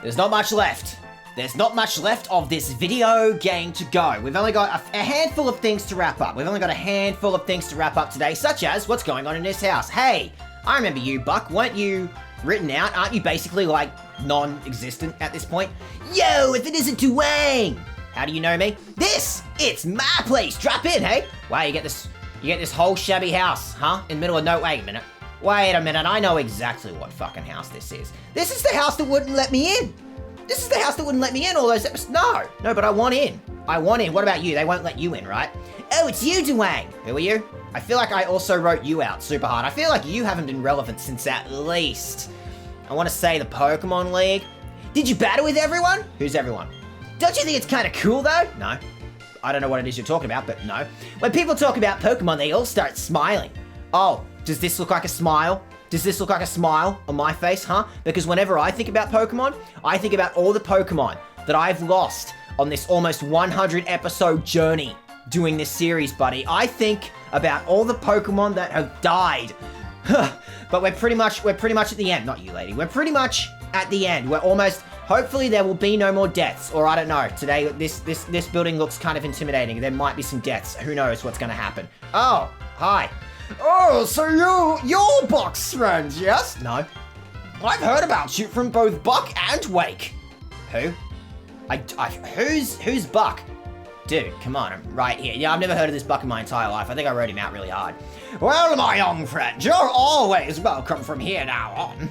There's not much left. There's not much left of this video game to go. We've only got a handful of things to wrap up. We've only got a handful of things to wrap up today, such as what's going on in this house. Hey, I remember you, Buck. Weren't you written out? Aren't you basically, like, non-existent at this point? Yo, if it isn't Dwayne! How do you know me? It's my place. Drop in, hey? Wow, you get this whole shabby house, huh? In the middle of no, wait a minute. Wait a minute, I know exactly what fucking house this is. This is the house that wouldn't let me in. This is the house that wouldn't let me in all those episodes. No, but I want in. I want in. What about you? They won't let you in, right? Oh, it's you, Dwayne. Who are you? I feel like I also wrote you out super hard. I feel like you haven't been relevant since at least, I want to say the Pokemon League. Did you battle with everyone? Who's everyone? Don't you think it's kind of cool though? No. I don't know what it is you're talking about, but no. When people talk about Pokemon, they all start smiling. Oh, does this look like a smile? Does this look like a smile on my face, huh? Because whenever I think about Pokemon, I think about all the Pokemon that I've lost on this almost 100 episode journey doing this series, buddy. I think about all the Pokemon that have died. But we're pretty much at the end. Not you, lady. We're pretty much at the end. We're almost, hopefully there will be no more deaths. Or I don't know. Today, this building looks kind of intimidating. There might be some deaths. Who knows what's going to happen. Oh, hi. Oh, so you're Buck's friend, yes? No. I've heard about you from both Buck and Wake. Who? Who's Buck? Dude, come on, I'm right here. Yeah, I've never heard of this Buck in my entire life. I think I wrote him out really hard. Well, my young friend, you're always welcome from here now on.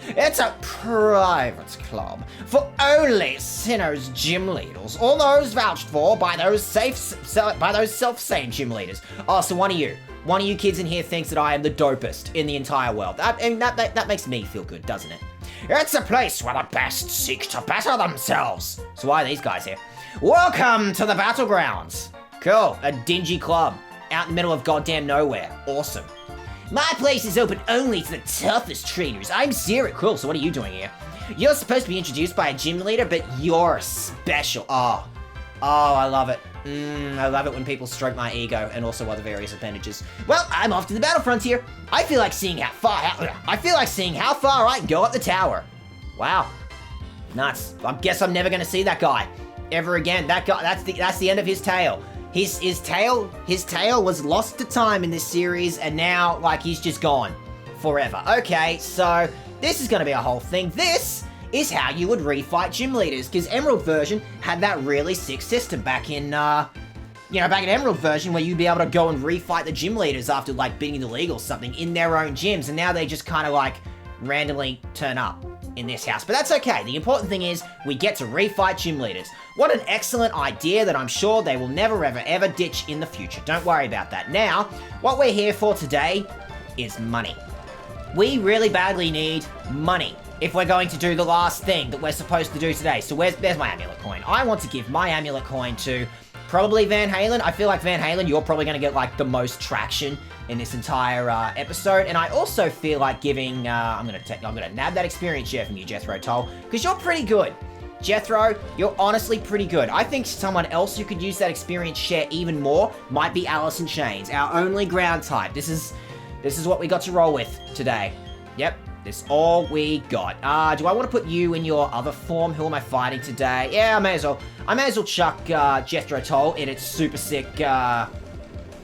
It's a private club for only sinners gym leaders, all those vouched for by those self-same gym leaders. Oh, so one of you kids in here thinks that I am the dopest in the entire world. That makes me feel good, doesn't it? It's a place where the best seek to better themselves. So why are these guys here? Welcome to the battlegrounds. Cool, a dingy club out in the middle of goddamn nowhere. Awesome. My place is open only to the toughest trainers. I'm Zero. Cool, so what are you doing here? You're supposed to be introduced by a gym leader, but you're special. Oh, I love it. I love it when people stroke my ego and also other various appendages. Well, I'm off to the battlefront here. I feel like seeing how far I can go up the tower. Wow, nuts. I guess I'm never gonna see that guy ever again. That guy, that's the end of his tale. His tale was lost to time in this series, and now, like, he's just gone forever. Okay, so this is gonna be a whole thing. This is how you would refight gym leaders, because Emerald version had that really sick system back in Emerald version, where you'd be able to go and refight the gym leaders after, like, beating the league or something in their own gyms, and now they just kind of, like, randomly turn up in this house. But that's okay. The important thing is we get to refight gym leaders. What an excellent idea that I'm sure they will never, ever ditch in the future. Don't worry about that. Now, what we're here for today is money. We really badly need money if we're going to do the last thing that we're supposed to do today. So there's my amulet coin. I want to give my amulet coin to probably Van Halen. I feel like Van Halen, you're probably going to get, like, the most traction in this entire episode. And I also feel like giving, I'm going to nab that experience share from you, Jethro Tull, because you're pretty good. Jethro, you're honestly pretty good. I think someone else who could use that experience share even more might be Allison Chains, our only ground type. This is what we got to roll with today. Yep. This all we got. Do I want to put you in your other form? Who am I fighting today? Yeah, I may as well chuck Jethro Tull in its super sick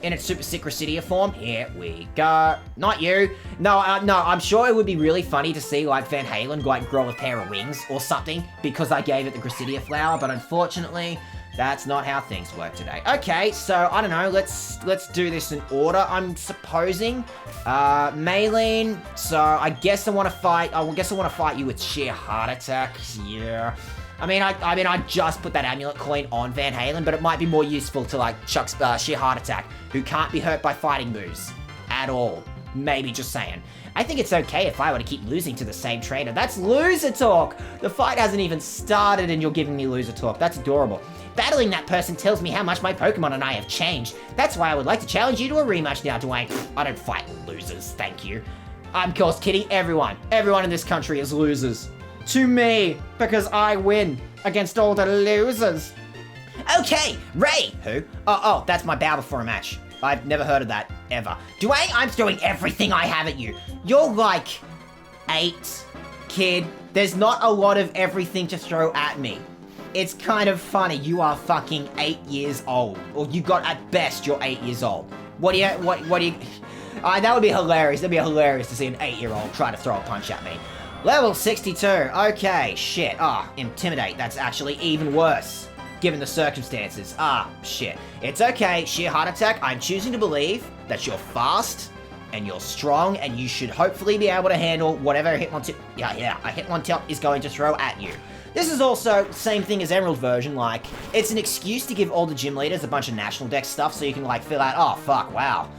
Gracidia form. Here we go. Not you. No, I'm sure it would be really funny to see, like, Van Halen grow a pair of wings or something because I gave it the Gracidia flower, but unfortunately, that's not how things work today. Okay, so I don't know. Let's do this in order. I'm supposing. Maylene. So I guess I want to fight you with sheer heart attack. Yeah. I mean, I just put that amulet coin on Van Halen, but it might be more useful to, like, chuck sheer heart attack, who can't be hurt by fighting moves at all. Maybe, just saying. I think it's okay if I were to keep losing to the same trainer. That's loser talk. The fight hasn't even started and you're giving me loser talk. That's adorable. Battling that person tells me how much my Pokemon and I have changed. That's why I would like to challenge you to a rematch now, Dwayne. I don't fight losers, thank you. I'm, of course, kidding. Everyone in this country is losers. To me, because I win against all the losers. Okay, Ray. Who? Oh, that's my bow before a match. I've never heard of that, ever. Dwayne, I'm throwing everything I have at you. You're like 8 kid. There's not a lot of everything to throw at me. It's kind of funny. You are fucking 8 years old. Or you got, at best, you're 8 years old. What do you... that would be hilarious. That'd be hilarious to see an 8-year-old try to throw a punch at me. Level 62. Okay, shit. Intimidate. That's actually even worse, given the circumstances. Shit. It's okay. Sheer heart attack. I'm choosing to believe that you're fast and you're strong and you should hopefully be able to handle whatever a Hitmontop is going to throw at you. This is also the same thing as Emerald version, like, it's an excuse to give all the gym leaders a bunch of national dex stuff so you can, like, fill out, oh, fuck, wow.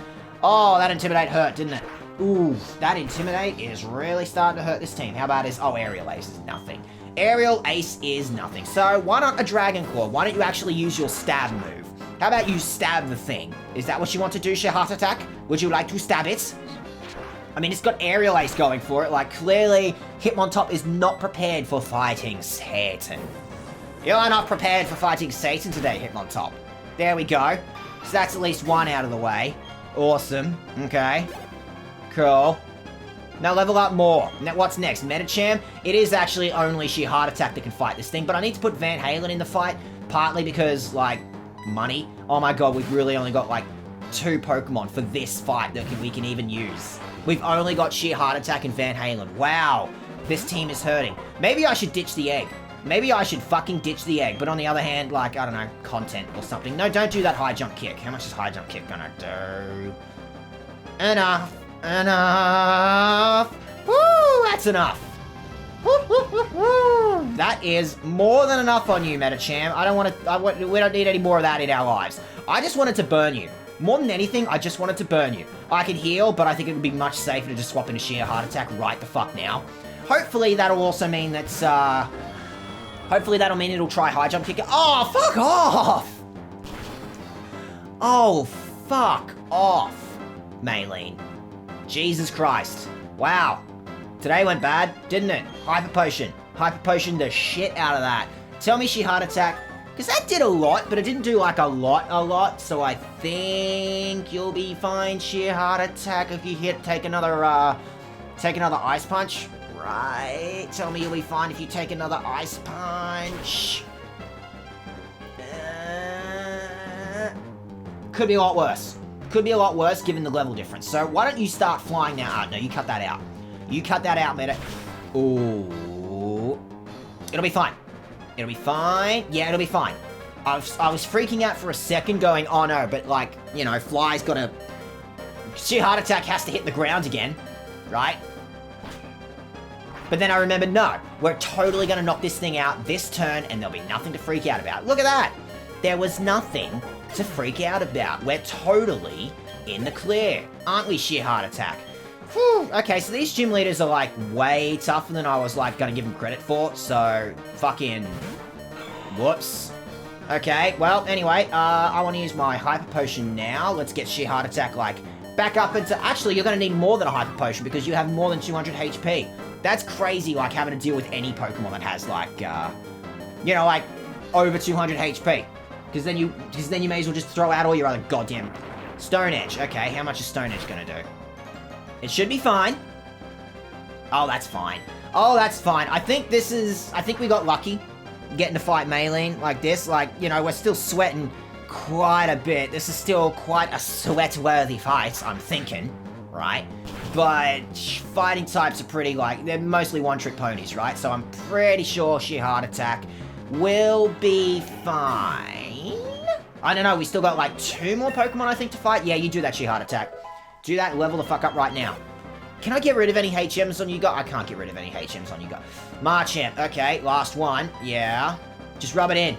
Oh, that Intimidate hurt, didn't it? Ooh, that Intimidate is really starting to hurt this team. How about Aerial Ace is nothing. Aerial Ace is nothing. So, why not a Dragon Claw? Why don't you actually use your stab move? How about you stab the thing? Is that what you want to do, Sheer Heart Attack? Would you like to stab it? I mean, it's got Aerial Ace going for it. Like, clearly, Hitmontop is not prepared for fighting Satan. You're not prepared for fighting Satan today, Hitmontop. There we go. So that's at least one out of the way. Awesome. Okay. Cool. Now level up more. Now what's next? Medicham? It is actually only Sheer Heart Attack that can fight this thing, but I need to put Van Halen in the fight, partly because, like, money. Oh my god, we've really only got, like, 2 Pokemon for this fight that we can even use. We've only got Sheer Heart Attack and Van Halen. Wow, this team is hurting. Maybe I should ditch the egg. Maybe I should fucking ditch the egg, but on the other hand, like, I don't know, content or something. No, don't do that high jump kick. How much is high jump kick gonna do? Enough. Enough. Woo, that's enough. Woo, woo, woo, woo. That is more than enough on you, Medicham. We don't need any more of that in our lives. I just wanted to burn you. More than anything, I just wanted to burn you. I can heal, but I think it would be much safer to just swap into Sheer Heart Attack right the fuck now. Hopefully that'll also mean that's, hopefully that'll mean it'll try High Jump Kick. Oh, fuck off! Oh, fuck off, Maylene. Jesus Christ. Wow. Today went bad, didn't it? Hyper Potion. Hyper Potion the shit out of that. Tell me Sheer Heart Attack. Because that did a lot, but it didn't do, like, a lot, so I think you'll be fine, Sheer Heart Attack, if you take another Ice Punch. Right? Tell me you'll be fine if you take another Ice Punch. Could be a lot worse. Could be a lot worse, given the level difference. So, why don't you start flying now? No, you cut that out. You cut that out, Meta. Ooh. It'll be fine. It'll be fine. Yeah, it'll be fine. I was freaking out for a second going, oh no, but like, you know, Fly's gotta... Sheer Heart Attack has to hit the ground again, right? But then I remembered, no, we're totally gonna knock this thing out this turn and there'll be nothing to freak out about. Look at that! There was nothing to freak out about. We're totally in the clear, aren't we, Sheer Heart Attack? Whew. Okay, so these gym leaders are, like, way tougher than I was, like, gonna give them credit for, so fucking whoops. Okay, well, anyway, I want to use my Hyper Potion now. Let's get Sheer Heart Attack, like, back up into... Actually, you're gonna need more than a Hyper Potion because you have more than 200 HP. That's crazy, like, having to deal with any Pokemon that has, like, you know, like, over 200 HP. Because then you may as well just throw out all your other goddamn... Stone Edge. Okay, how much is Stone Edge gonna do? It should be fine. Oh, that's fine. Oh, that's fine. I think we got lucky getting to fight Maylene like this. Like, you know, we're still sweating quite a bit. This is still quite a sweat-worthy fight, I'm thinking, right? But fighting types are pretty, like, they're mostly one-trick ponies, right? So I'm pretty sure Sheer Heart Attack will be fine. I don't know, we still got, like, 2 more Pokemon, I think, to fight. Yeah, you do that, Sheer Heart Attack. Do that, level the fuck up right now. Can I get rid of any HMs on you guys? I can't get rid of any HMs on you guys. Marchamp, okay, last one. Yeah. Just rub it in.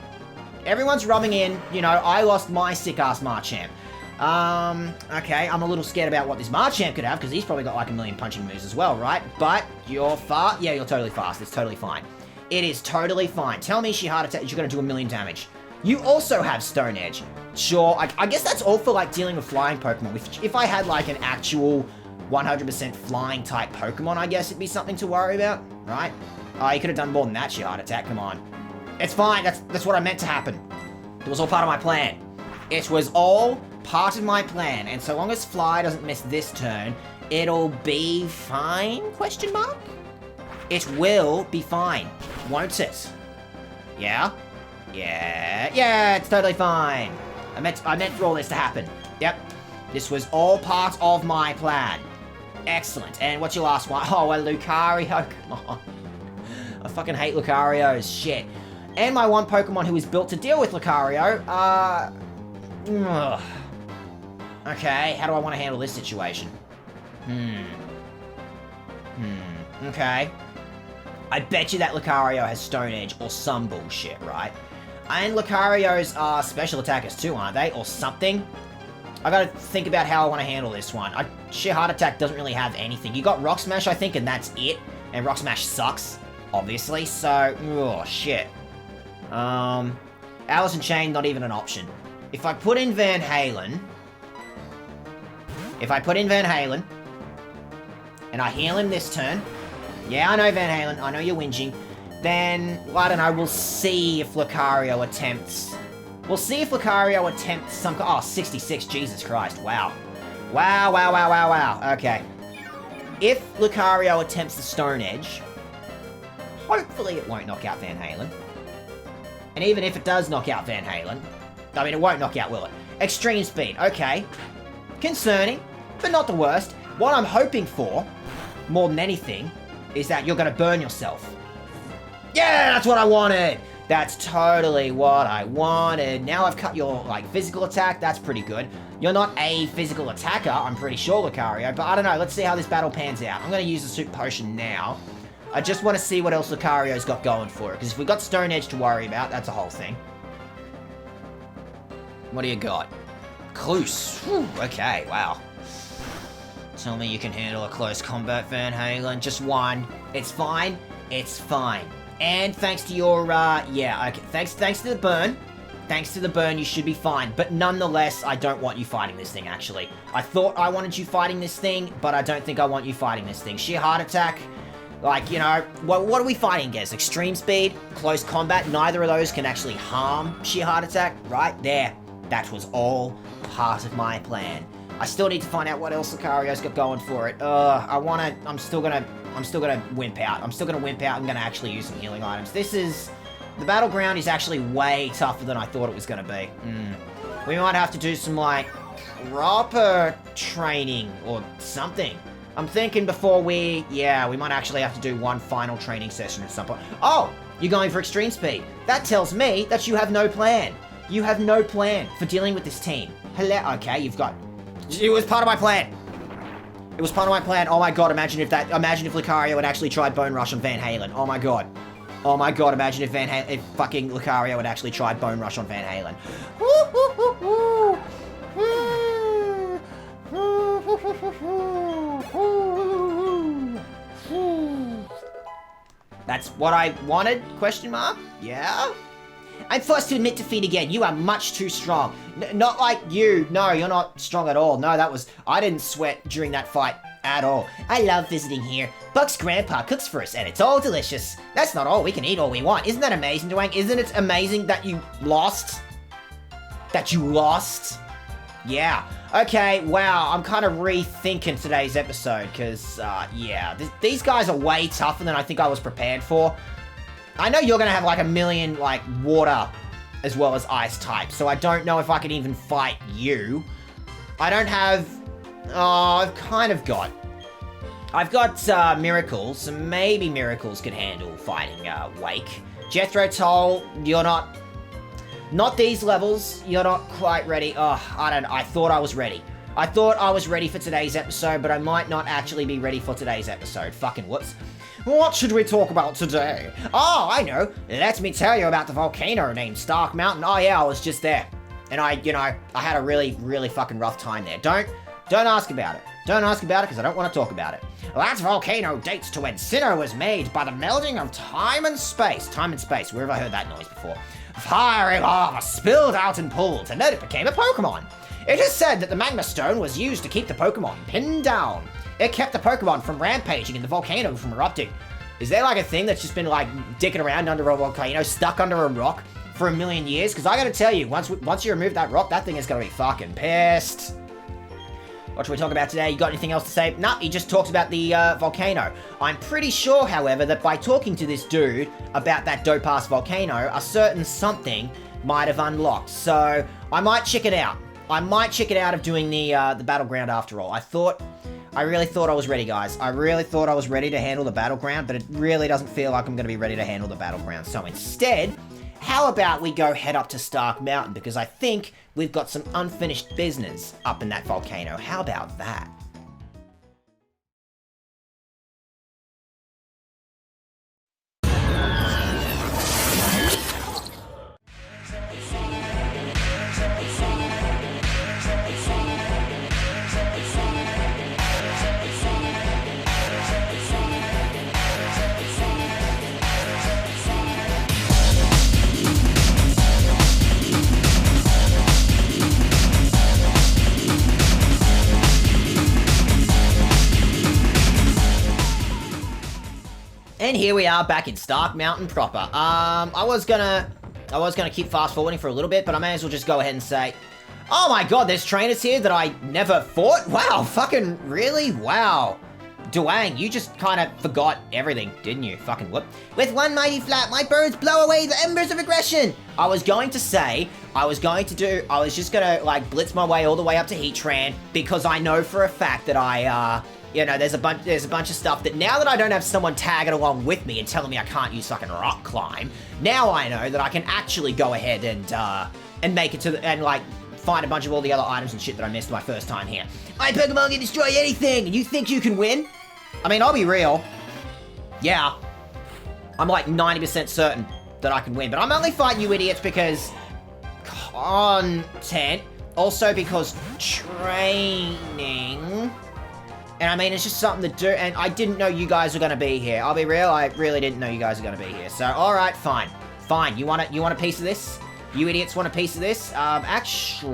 Everyone's rubbing in. You know, I lost my sick-ass Marchamp. Okay, I'm a little scared about what this Marchamp could have, because he's probably got like a million punching moves as well, right? But, you're fast. Yeah, you're totally fast. It's totally fine. It is totally fine. Tell me, Sheer Heart Attack, you're going to do 1,000,000 damage. You also have Stone Edge. Sure, I guess that's all for, like, dealing with flying Pokemon. If I had, like, an actual 100% flying type Pokemon, I guess it'd be something to worry about, right? You could have done more than that, Sheer Heart Attack, come on. It's fine, that's what I meant to happen. It was all part of my plan. It was all part of my plan, and so long as Fly doesn't miss this turn, it'll be fine, question mark? It will be fine, won't it? Yeah? Yeah, it's totally fine. I meant for all this to happen. Yep. This was all part of my plan. Excellent. And what's your last one? Oh, a Lucario. Come on. I fucking hate Lucarios. Shit. And my one Pokemon who is built to deal with Lucario. Okay, how do I want to handle this situation? Okay. I bet you that Lucario has Stone Edge or some bullshit, right? And Lucarios are special attackers too, aren't they? Or something? I gotta think about how I want to handle this one. Sheer Heart Attack doesn't really have anything. You got Rock Smash, I think, and that's it. And Rock Smash sucks, obviously. So, oh, shit. Alice in Chain, not even an option. If I put in Van Halen... and I heal him this turn... Yeah, I know, Van Halen. I know you're whinging. Then, well, I don't know, we'll see if Lucario attempts... We'll see if Lucario attempts some... Oh, 66, Jesus Christ, wow. Wow. Okay. If Lucario attempts the Stone Edge, hopefully it won't knock out Van Halen. And even if it does knock out Van Halen, I mean, it won't knock out, will it? Extreme Speed, okay. Concerning, but not the worst. What I'm hoping for, more than anything, is that you're gonna burn yourself. Yeah, that's what I wanted! That's totally what I wanted. Now I've cut your, physical attack. That's pretty good. You're not a physical attacker, I'm pretty sure, Lucario. But I don't know. Let's see how this battle pans out. I'm going to use the Super Potion now. I just want to see what else Lucario's got going for it. Because if we've got Stone Edge to worry about, that's a whole thing. What do you got? Close. Whew, okay, wow. Tell me you can handle a close combat, Van Halen. Just one. It's fine. It's fine. And thanks to your, yeah, okay. Thanks to the burn. Thanks to the burn, you should be fine. But nonetheless, I don't want you fighting this thing, actually. I thought I wanted you fighting this thing, but I don't think I want you fighting this thing. Sheer Heart Attack, what are we fighting against? Extreme Speed, Close Combat, neither of those can actually harm Sheer Heart Attack, right? There. That was all part of my plan. I still need to find out what else Lucario's got going for it. I'm still gonna wimp out. I'm gonna actually use some healing items. The battleground is actually way tougher than I thought it was gonna be. We might have to do some, proper training or something. I'm thinking before we might actually have to do one final training session at some point. Oh, you're going for Extreme Speed. That tells me that you have no plan. You have no plan for dealing with this team. Okay, it was part of my plan. It was part of my plan. Oh my god, imagine if Lucario had actually tried Bone Rush on Van Halen. Oh my god. Oh my god, imagine if fucking Lucario had actually tried Bone Rush on Van Halen. That's what I wanted? Question mark? Yeah? I'm forced to admit defeat again. You are much too strong. Not like you. No, you're not strong at all. No, I didn't sweat during that fight at all. I love visiting here. Buck's grandpa cooks for us and it's all delicious. That's not all. We can eat all we want. Isn't that amazing, Dwayne? Isn't it amazing that you lost? Yeah. Okay, wow. I'm kind of rethinking today's episode because, these guys are way tougher than I think I was prepared for. I know you're going to have a million, water as well as ice types, so I don't know if I can even fight you. I don't have... I've got Miracles, so maybe Miracles could handle fighting Wake. Jethro Tull, you're not these levels, you're not quite ready. I thought I was ready. I thought I was ready for today's episode, but I might not actually be ready for today's episode. Fucking whoops. What should we talk about today? Oh, I know. Let me tell you about the volcano named Stark Mountain. Oh yeah, I was just there. And I had a really, really fucking rough time there. Don't ask about it. Don't ask about it because I don't want to talk about it. That volcano dates to when Sinnoh was made by the melding of time and space. Time and space, where have I heard that noise before? Fiery lava spilled out and pulled, and then it became a Pokemon. It is said that the Magma Stone was used to keep the Pokemon pinned down. It kept the Pokemon from rampaging and the volcano from erupting. Is there a thing that's just been dicking around under a volcano, stuck under a rock for a million years? Because I gotta tell you, once you remove that rock, that thing is gonna be fucking pissed. What should we talk about today? You got anything else to say? Nah, he just talks about the volcano. I'm pretty sure, however, that by talking to this dude about that dope-ass volcano, a certain something might have unlocked. So I might check it out. I might check it out of doing the battleground after all. I really thought I was ready, guys. I really thought I was ready to handle the battleground, but it really doesn't feel like I'm going to be ready to handle the battleground. So instead, how about we go head up to Stark Mountain, because I think we've got some unfinished business up in that volcano. How about that? And here we are back in Stark Mountain proper. I was gonna keep fast forwarding for a little bit, but I may as well just go ahead and say, oh my god, there's trainers here that I never fought? Wow, fucking really? Wow. Dwang, you just kind of forgot everything, didn't you? Fucking whoop. With one mighty flap, my birds blow away the embers of aggression. I was just gonna, like, blitz my way all the way up to Heatran, because I know for a fact that you know, there's a bunch of stuff that now that I don't have someone tagging along with me and telling me I can't use fucking rock climb, now I know that I can actually go ahead and make it to and like find a bunch of all the other items and shit that I missed my first time here. My Pokemon can destroy anything, and you think you can win? I mean, I'll be real. Yeah, I'm like 90% certain that I can win, but I'm only fighting you idiots because content, also because training. And I mean, it's just something to do, and I didn't know you guys were gonna be here. I'll be real, I really didn't know you guys were gonna be here. So, alright, fine. Fine, you want a piece of this? You idiots want a piece of this? Actually,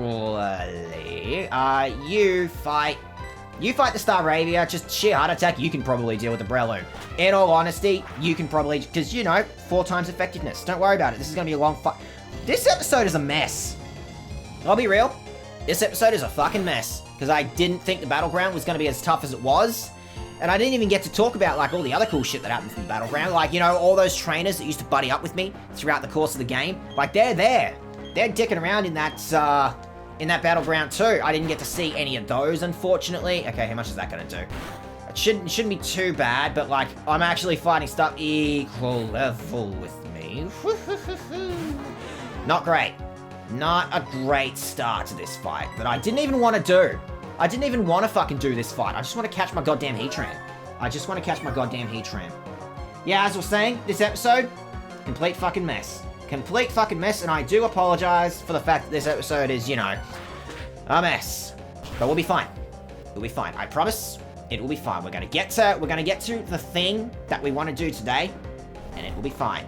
you fight the Staravia, just sheer heart attack, you can probably deal with the Breloom. In all honesty, you can probably, because, you know, 4 times effectiveness. Don't worry about it, this is gonna be a long fight. This episode is a mess. I'll be real, this episode is a fucking mess. Because I didn't think the battleground was going to be as tough as it was. And I didn't even get to talk about, like, all the other cool shit that happened from the battleground. Like, you know, all those trainers that used to buddy up with me throughout the course of the game. Like, they're there. They're dicking around in that battleground too. I didn't get to see any of those, unfortunately. Okay, how much is that going to do? It shouldn't be too bad, but, like, I'm actually fighting stuff equal level with me. Not great. Not a great start to this fight that I didn't even want to do. I didn't even want to fucking do this fight. I just want to catch my goddamn Heatran. Yeah, as I was saying, this episode, complete fucking mess. Complete fucking mess, and I do apologize for the fact that this episode is, you know, a mess. But we'll be fine. We'll be fine. I promise it will be fine. We're gonna get to the thing that we want to do today, and it will be fine.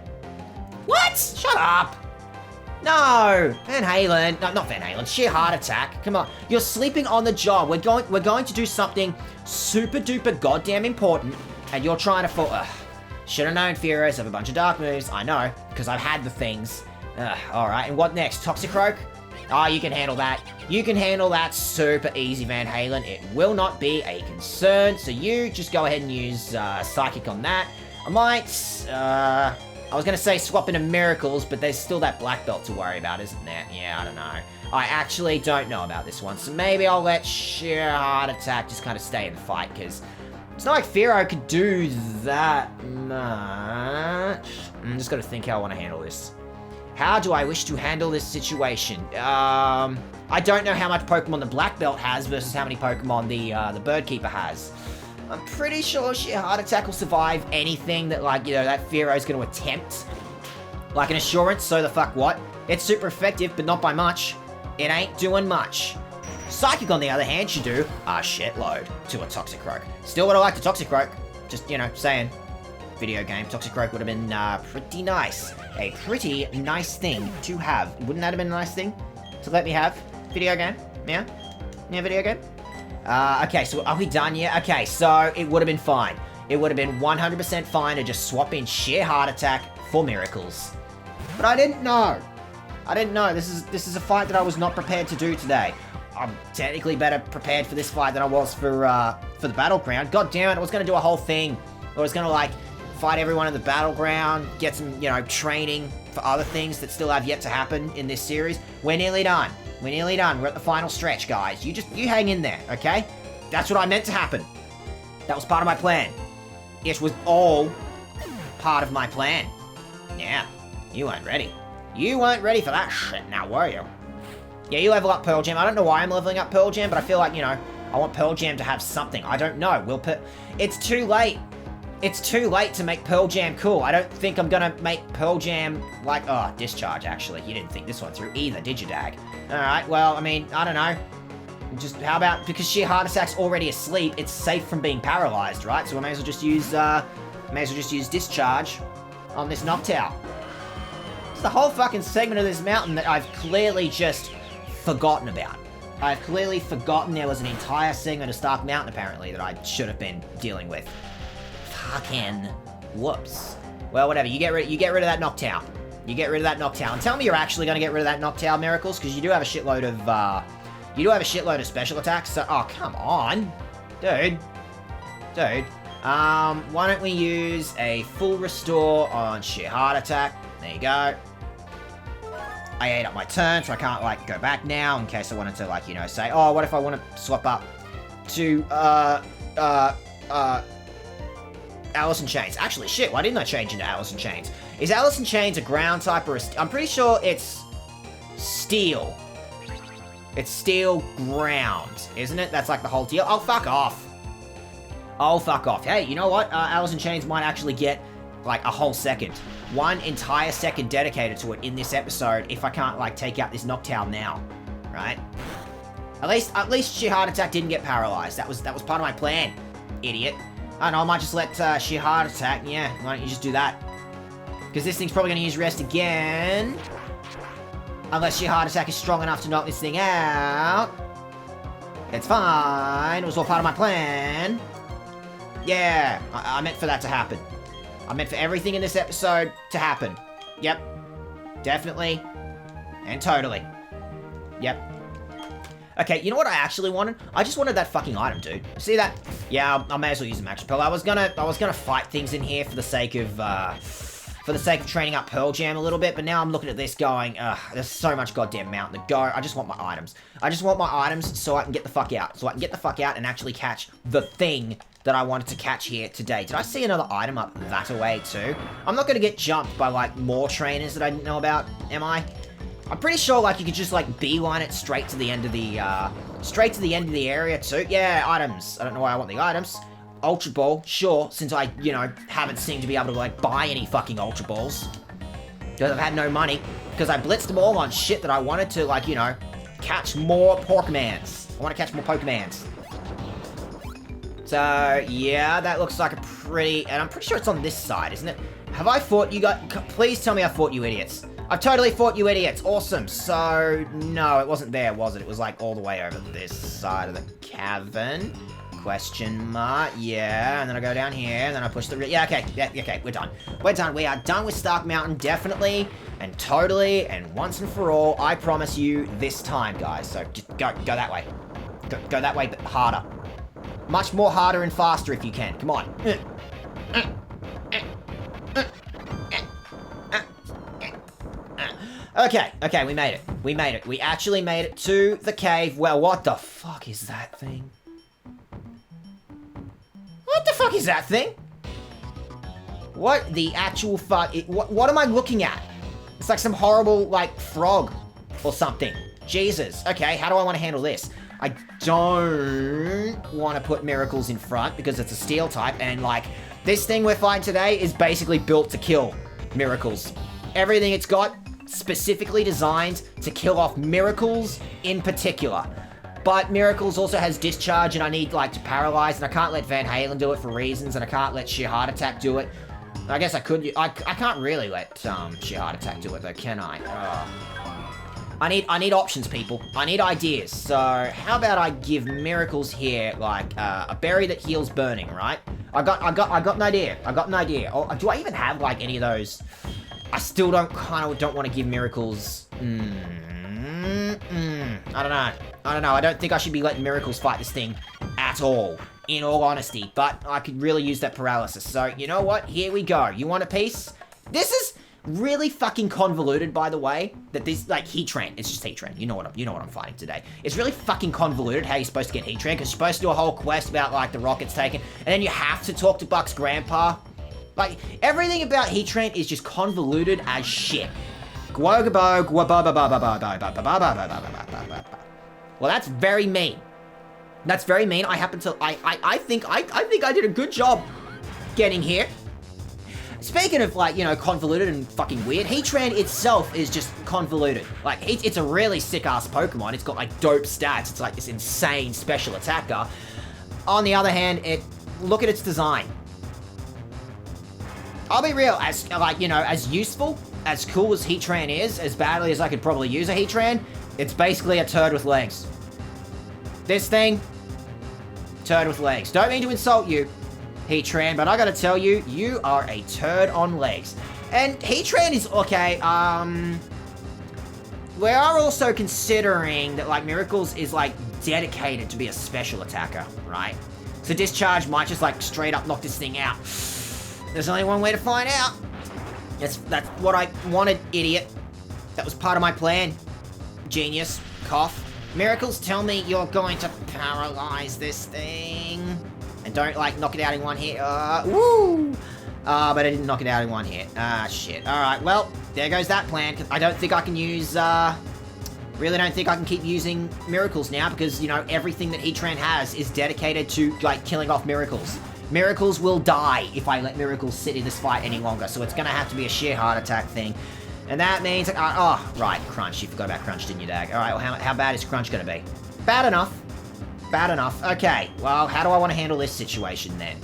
What? Shut up! No, Van Halen. No, not Van Halen. Sheer heart attack. Come on, you're sleeping on the job. We're going to do something super duper goddamn important, and you're trying to fall. Should have known Furious have a bunch of dark moves. I know, because I've had the things. All right, and what next? Toxicroak? Oh, you can handle that. You can handle that super easy, Van Halen. It will not be a concern. So you just go ahead and use Psychic on that. I might. I was going to say swap into Miracles, but there's still that black belt to worry about, isn't there? Yeah, I don't know. I actually don't know about this one, so maybe I'll let Sheer Heart Attack just kind of stay in the fight, because it's not like Firo could do that much. I'm just got to think how I want to handle this. How do I wish to handle this situation? I don't know how much Pokemon the black belt has versus how many Pokemon the Bird Keeper has. I'm pretty sure Sheer Heart Attack will survive anything that, like, you know, that Fearo's going to attempt. Like an Assurance, so the fuck what? It's super effective, but not by much. It ain't doing much. Psychic, on the other hand, should do a shitload to a Toxicroak. Still would have liked a Toxicroak. Just, you know, saying. Video game, Toxicroak would have been pretty nice. A pretty nice thing to have. Wouldn't that have been a nice thing to let me have? Video game? Yeah? Yeah, video game? Okay, so are we done yet? Okay, so it would have been fine. It would have been 100% fine to just swap in Sheer Heart Attack for Miracles. But I didn't know. I didn't know. This is a fight that I was not prepared to do today. I'm technically better prepared for this fight than I was for the battleground. God damn it, I was gonna do a whole thing. I was gonna, like, fight everyone in the battleground, get some, you know, training for other things that still have yet to happen in this series. We're nearly done. We're nearly done. We're at the final stretch, guys. You hang in there, okay? That's what I meant to happen. That was part of my plan. It was all part of my plan. Yeah, you weren't ready. You weren't ready for that shit now, were you? Yeah, you level up Pearl Jam. I don't know why I'm leveling up Pearl Jam, but I feel like, you know, I want Pearl Jam to have something. I don't know. It's too late. It's too late to make Pearl Jam cool. I don't think I'm gonna make Pearl Jam like... Oh, Discharge, actually. You didn't think this one through either, did you, Dag? Alright, well, I mean, I don't know. Just, how about... Because Sheer Heart Attack's already asleep, it's safe from being paralyzed, right? So we may as well just use, Discharge on this Noctowl. It's the whole fucking segment of this mountain that I've clearly just forgotten about. I've clearly forgotten there was an entire segment of Stark Mountain, apparently, that I should have been dealing with. Fucking whoops. Well, whatever. You get rid of that Noctowl. You get rid of that Noctowl. And tell me you're actually going to get rid of that Noctowl, Miracles, because you do have a shitload of special attacks. So, oh, come on, dude. Why don't we use a full restore on Sheer Heart Attack? There you go. I ate up my turn, so I can't, like, go back now in case I wanted to, like, you know, say, oh, what if I want to swap up to, Alice in Chains. Actually, shit, why didn't I change into Alice in Chains? Is Alice in Chains a ground type or I'm pretty sure it's steel. It's steel ground, isn't it? That's like the whole deal. Oh, fuck off. Oh, fuck off. Hey, you know what? Alice in Chains might actually get, like, a whole second. One entire second dedicated to it in this episode if I can't, like, take out this Noctowl now. Right? At least Sheer Heart Attack didn't get paralyzed. That was part of my plan, idiot. I don't know, I might just let Sheer Heart Attack, yeah, why don't you just do that? Because this thing's probably going to use Rest again. Unless Sheer Heart Attack is strong enough to knock this thing out. It's fine, it was all part of my plan. Yeah, I meant for that to happen. I meant for everything in this episode to happen. Yep, definitely, and totally. Yep. Okay, you know what I actually wanted? I just wanted that fucking item, dude. See that? Yeah, I may as well use the Max Repel. I was gonna fight things in here for the sake of training up Pearl Jam a little bit, but now I'm looking at this going, there's so much goddamn mountain to go. I just want my items. I just want my items so I can get the fuck out. So I can get the fuck out and actually catch the thing that I wanted to catch here today. Did I see another item up that away too? I'm not gonna get jumped by, like, more trainers that I didn't know about, am I? I'm pretty sure, like, you could just, like, beeline it straight to the end of the area, too. Yeah, items. I don't know why I want the items. Ultra Ball, sure, since I, you know, haven't seemed to be able to, like, buy any fucking Ultra Balls. Because I've had no money. Because I blitzed them all on shit that I wanted to, like, you know, catch more Pokemans. I want to catch more Pokemans. So, yeah, that looks like a pretty... And I'm pretty sure it's on this side, isn't it? Have I fought you guys? Please tell me I fought you idiots. I've totally fought you idiots. Awesome. So, no, it wasn't there, was it? It was, like, all the way over this side of the cavern. Question mark. Yeah, and then I go down here, and then I push the... Yeah, okay. Yeah, okay, we're done. We're done. We are done with Stark Mountain, definitely, and totally, and once and for all. I promise you this time, guys. So, just go that way. Go that way, but harder. Much more harder and faster if you can. Come on. Okay, we made it. We made it. We actually made it to the cave. Well, what the fuck is that thing? What the fuck is that thing? What the actual fuck? What am I looking at? It's like some horrible, like, frog or something. Jesus. Okay, how do I want to handle this? I don't want to put Miracles in front because it's a steel type, and, like, this thing we're fighting today is basically built to kill Miracles. Everything it's got specifically designed to kill off Miracles in particular. But Miracles also has Discharge, and I need, like, to paralyze, and I can't let Van Halen do it for reasons, and I can't let Sheer Heart Attack do it. I guess I could. I can't really let Sheer Heart Attack do it, though, can I? I need options, people. I need ideas. So, how about I give Miracles here, like, a berry that heals burning, right? I got an idea. I got an idea. Oh, do I even have, like, any of those? I still don't want to give Miracles. I don't know. I don't know. I don't think I should be letting Miracles fight this thing at all, in all honesty. But I could really use that paralysis. So, you know what? Here we go. You want a piece? This is really fucking convoluted, by the way. That this, like, Heat Train. It's just Heat Train. You know what I'm fighting today. It's really fucking convoluted how you're supposed to get Heat Train, because you're supposed to do a whole quest about, like, the rockets taken, and then you have to talk to Buck's grandpa. Like, everything about Heat Train is just convoluted as shit. Well, that's very mean. That's very mean. I happen to, I think I did a good job getting here. Speaking of, like, you know, convoluted and fucking weird, Heatran itself is just convoluted. Like, it's a really sick-ass Pokemon. It's got, like, dope stats. It's, like, this insane special attacker. On the other hand, look at its design. I'll be real, as, like, you know, as useful, as cool as Heatran is, as badly as I could probably use a Heatran, it's basically a turd with legs. This thing, turd with legs. Don't mean to insult you, Heatran, but I gotta tell you, you are a turd on legs. And Heatran is, okay, we are also considering that, like, Miracles is, like, dedicated to be a special attacker, right? So Discharge might just, like, straight up knock this thing out. There's only one way to find out. That's what I wanted, idiot. That was part of my plan. Genius. Cough. Miracles, tell me you're going to paralyze this thing. And don't, like, knock it out in one hit. Woo! But I didn't knock it out in one hit. Shit. Alright, well, there goes that plan. I don't think I can use, really don't think I can keep using Miracles now, because, you know, everything that Heatran has is dedicated to, like, killing off Miracles. Miracles will die if I let Miracles sit in this fight any longer, so it's gonna have to be a sheer heart attack thing. And that means, oh, right, Crunch. You forgot about Crunch, didn't you, Dag? Alright, well, how bad is Crunch gonna be? Bad enough. Bad enough. Okay, well, how do I want to handle this situation, then?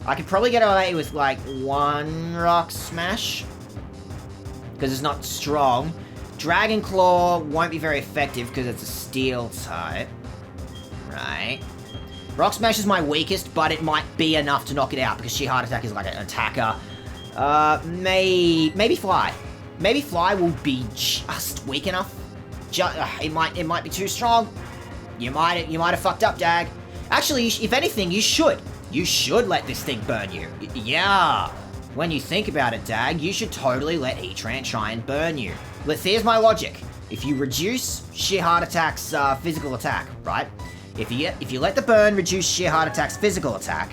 I could probably get away with, like, one Rock Smash, because it's not strong. Dragon Claw won't be very effective, because it's a Steel type. Right. Rock Smash is my weakest, but it might be enough to knock it out, because Sheer Heart Attack is like an attacker. Maybe Fly. Maybe Fly will be just weak enough. It might be too strong. You might have fucked up, Dag. Actually, if anything, you should. You should let this thing burn you. Yeah. When you think about it, Dag, you should totally let Heatran try and burn you. Here's my logic. If you reduce Sheer Heart Attack's physical attack, right? If you let the burn reduce Sheer Heart Attack's physical attack,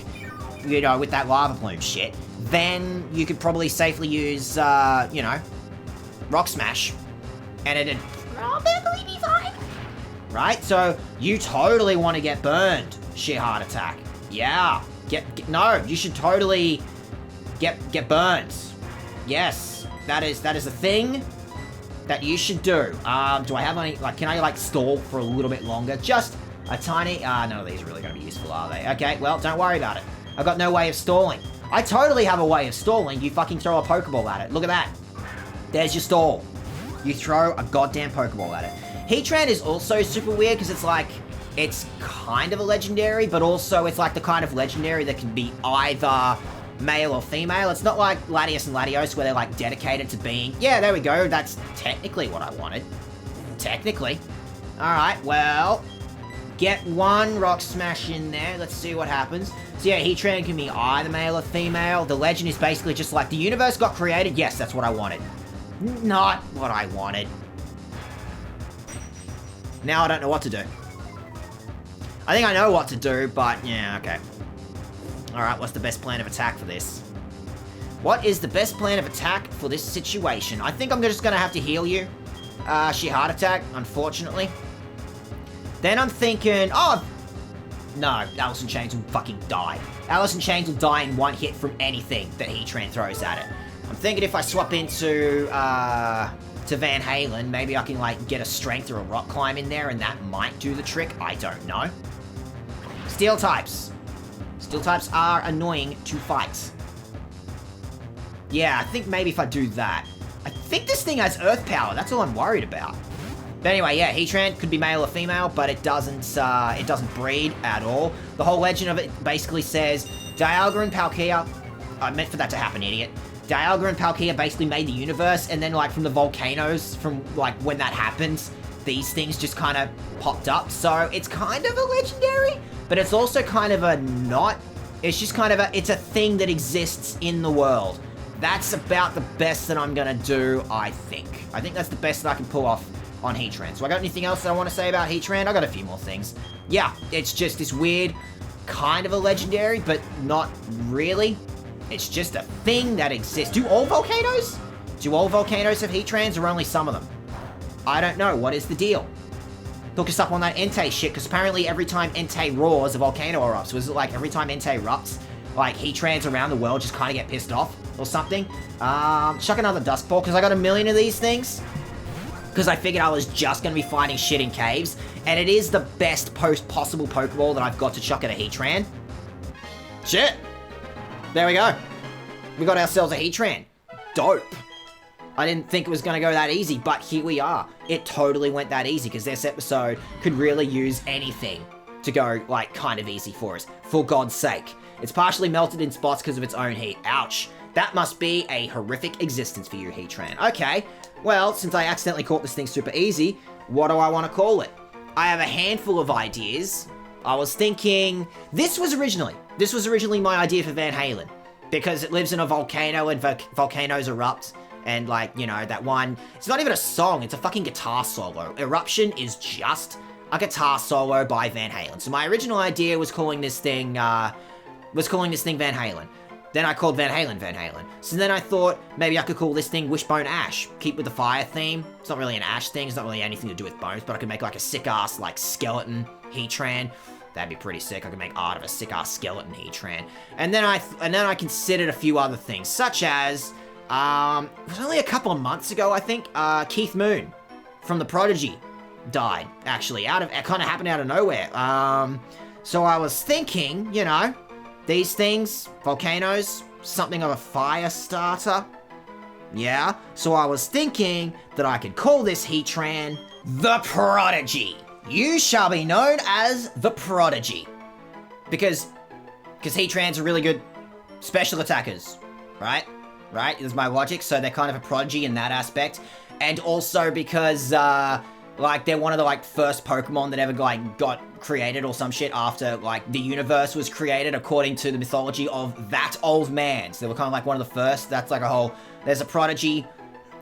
you know, with that lava plume shit, then you could probably safely use, you know, Rock Smash, and it'd probably be fine. Right? So, you totally want to get burned, Sheer Heart Attack. Yeah. No, you should totally get burned. Yes. That is a thing that you should do. Do I have any, like, can I, like, stall for a little bit longer? Just a tiny, none of these are really going to be useful, are they? Okay, well, don't worry about it. I've got no way of stalling. I totally have a way of stalling. You fucking throw a Pokeball at it. Look at that. There's your stall. You throw a goddamn Pokeball at it. Heatran is also super weird because it's like, it's kind of a legendary, but also it's like the kind of legendary that can be either male or female. It's not like Latios and Latios where they're like dedicated to being, yeah, there we go. That's technically what I wanted. Technically. Alright, well, get one Rock Smash in there. Let's see what happens. So yeah, Heatran can be either male or female. The legend is basically just like, the universe got created. Yes, that's what I wanted. Not what I wanted. Now I don't know what to do. I think I know what to do, but yeah, okay. Alright, what's the best plan of attack for this? What is the best plan of attack for this situation? I think I'm just gonna have to heal you. Sheer Heart Attack, unfortunately. Then I'm thinking, oh, no, Alice in Chains will fucking die. Alice in Chains will die in one hit from anything that Heatran throws at it. I'm thinking if I swap into, to Van Halen, maybe I can, like, get a Strength or a Rock Climb in there, and that might do the trick. I don't know. Steel types. Steel types are annoying to fight. Yeah, I think maybe if I do that. I think this thing has Earth Power. That's all I'm worried about. But anyway, yeah, Heatran could be male or female, but it doesn't breed at all. The whole legend of it basically says, Dialga and Palkia, I meant for that to happen, idiot. Dialga and Palkia basically made the universe, and then, like, from the volcanoes, from, like, when that happens, these things just kind of popped up. So it's kind of a legendary, but it's also kind of a not. It's just kind of it's a thing that exists in the world. That's about the best that I'm gonna do, I think. I think that's the best that I can pull off on Heatran. So I got anything else that I want to say about Heatran? I got a few more things. Yeah, it's just this weird kind of a legendary, but not really. It's just a thing that exists. Do all volcanoes? Do all volcanoes have Heatrans or only some of them? I don't know. What is the deal? Hook us up on that Entei shit, because apparently every time Entei roars, a volcano erupts. Was it like every time Entei erupts, like Heatrans around the world just kind of get pissed off or something? Chuck another Dusk Ball, because I got a million of these things. Because I figured I was just going to be fighting shit in caves. And it is the best possible Pokeball that I've got to chuck at a Heatran. Shit. There we go. We got ourselves a Heatran. Dope. I didn't think it was going to go that easy, but here we are. It totally went that easy, because this episode could really use anything to go, like, kind of easy for us. For God's sake. It's partially melted in spots because of its own heat. Ouch. That must be a horrific existence for you, Heatran. Okay, well, since I accidentally caught this thing super easy, what do I want to call it? I have a handful of ideas. I was thinking, this was originally my idea for Van Halen, because it lives in a volcano and volcanoes erupt, and like, you know, that one, it's not even a song, it's a fucking guitar solo. Eruption is just a guitar solo by Van Halen. So my original idea was calling this thing Van Halen. Then I called Van Halen. So then I thought maybe I could call this thing Wishbone Ash. Keep with the fire theme. It's not really an ash thing. It's not really anything to do with bones, but I could make like a sick-ass like skeleton Heatran. That'd be pretty sick. I could make art of a sick-ass skeleton Heatran. And then I considered a few other things, such as, it was only a couple of months ago, I think, Keith Moon from The Prodigy died, actually. It kind of happened out of nowhere. So I was thinking, you know, these things, volcanoes, something of a Firestarter. Yeah, so I was thinking that I could call this Heatran The Prodigy. You shall be known as The Prodigy. Because Heatrans are really good special attackers, right? Right, is my logic, so they're kind of a prodigy in that aspect. And also because, like, they're one of the, like, first Pokemon that ever, like, got created or some shit after, like, the universe was created according to the mythology of that old man. So they were kind of like one of the first. That's like a whole, there's a prodigy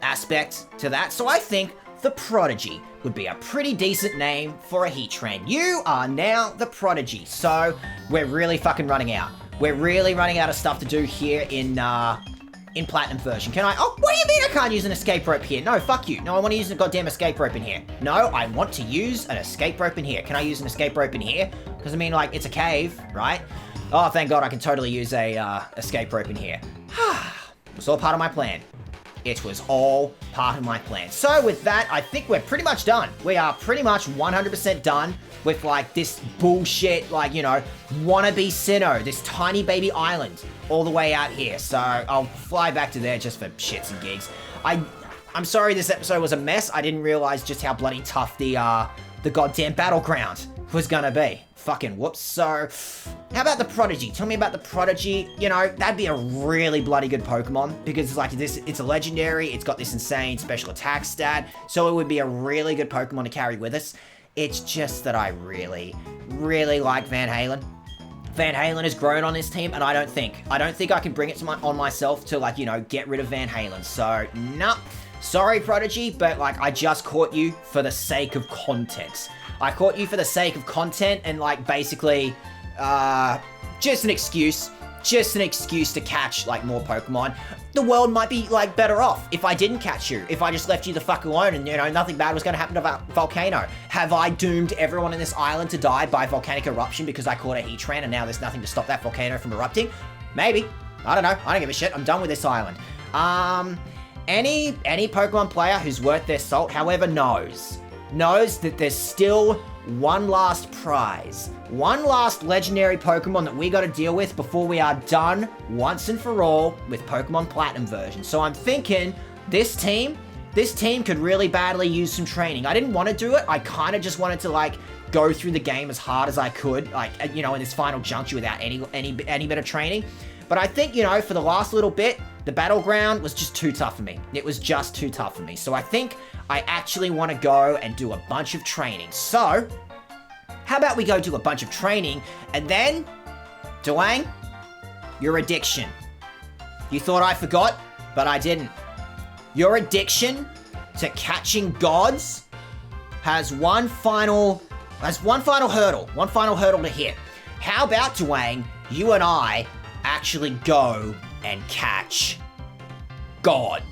aspect to that. So I think The Prodigy would be a pretty decent name for a Heatran. You are now The Prodigy. So we're really fucking running out. We're really running out of stuff to do here in Platinum version. Can I? Oh, what do you mean I can't use an escape rope here? No, fuck you. No, I want to use a goddamn escape rope in here. No, I want to use an escape rope in here. Can I use an escape rope in here? Because I mean, like, it's a cave, right? Oh, thank God I can totally use a escape rope in here. It was all part of my plan. It was all part of my plan. So with that, I think we're pretty much done. We are pretty much 100% done with, like, this bullshit, like, you know, wannabe Sinnoh, this tiny baby island, all the way out here. So I'll fly back to there just for shits and gigs. I'm sorry this episode was a mess. I didn't realize just how bloody tough the goddamn battleground was gonna be. Fucking whoops. So, how about the Prodigy? Tell me about the Prodigy. You know, that'd be a really bloody good Pokemon, because it's like this, it's a legendary, it's got this insane special attack stat, so it would be a really good Pokemon to carry with us. It's just that I really, really like Van Halen. Van Halen has grown on this team, and I don't think I can bring it to on myself to, like, you know, get rid of Van Halen. So, nah. Sorry, Prodigy, but, like, I just caught you for the sake of content. I caught you for the sake of content and, like, basically, just an excuse to catch, like, more Pokemon. The world might be, like, better off if I didn't catch you, if I just left you the fuck alone and, you know, nothing bad was going to happen to Volcano. Have I doomed everyone in this island to die by volcanic eruption because I caught a Heatran and now there's nothing to stop that volcano from erupting? Maybe. I don't know. I don't give a shit. I'm done with this island. Any Pokemon player who's worth their salt, however, knows that there's still one last prize, one last legendary Pokemon that we got to deal with before we are done once and for all with Pokemon Platinum version. So I'm thinking this team could really badly use some training. I didn't want to do it. I kind of just wanted to, like, go through the game as hard as I could, like, you know, in this final juncture without any bit of training. But I think, you know, for the last little bit, The battleground was just too tough for me. It was just too tough for me. So I think I actually want to go and do a bunch of training. So, how about we go do a bunch of training and then, Dwayne, your addiction. You thought I forgot, but I didn't. Your addiction to catching gods has one final hurdle to hit. How about, Dwayne, you and I actually go and catch God?